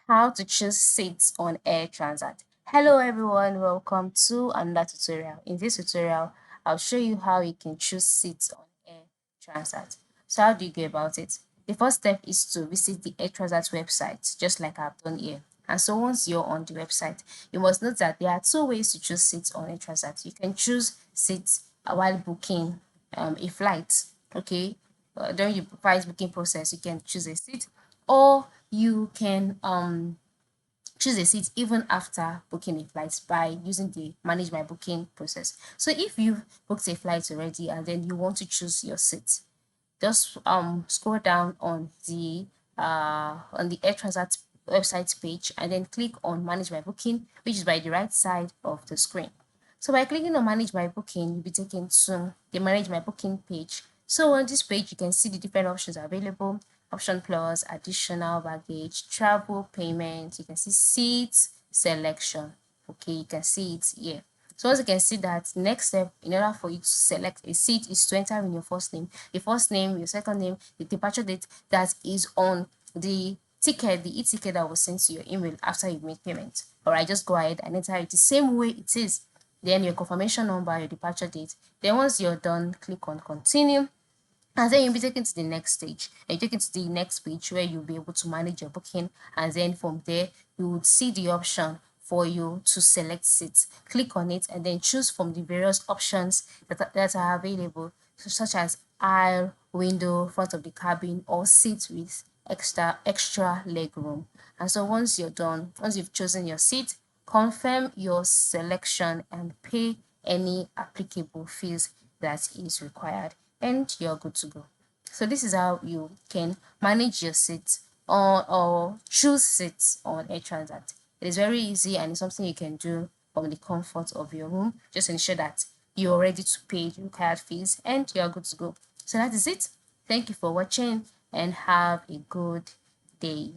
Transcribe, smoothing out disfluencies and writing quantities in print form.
How to choose seats on Air Transat. Hello everyone, welcome to another tutorial. In this tutorial, I'll show you how you can choose seats on Air Transat. So how do you go about it? The first step is to visit the Air Transat website, just like I've done here. And so once you're on the website, you must note that there are two ways to choose seats on Air Transat. You can choose seats while booking a flight, okay? During the flight booking process, you can choose a seat, or you can choose a seat even after booking a flight by using the manage my booking process. So if you've booked a flight already and then you want to choose your seat, just scroll down on the Air Transat website page and then click on manage my booking, which is by the right side of the screen. So by clicking on manage my booking, you'll be taken to the manage my booking page. So on this page, you can see the different options available. Option plus, additional baggage, travel payment. You can see seats selection. Okay, you can see it here. So as you can see that next step in order for you to select a seat is to enter in your first name, your second name, the departure date that is on the ticket, the e-ticket that was sent to your email after you made payment. All right, just go ahead and enter it the same way it is. Then your confirmation number, your departure date. Then once you're done, click on continue. And then you'll be taken to the next stage. And you take it to the next page where you'll be able to manage your booking. And then from there, you would see the option for you to select seats. Click on it and then choose from the various options that are available, such as aisle, window, front of the cabin, or seats with extra leg room. And so once you're done, once you've chosen your seat, confirm your selection and pay any applicable fees that is required, and you're good to go. So this is how you can manage your seats or choose seats on Air Transat. It is very easy and it's something you can do from the comfort of your home. Just ensure that you're ready to pay the required fees and you're good to go. So that is it. Thank you for watching and have a good day.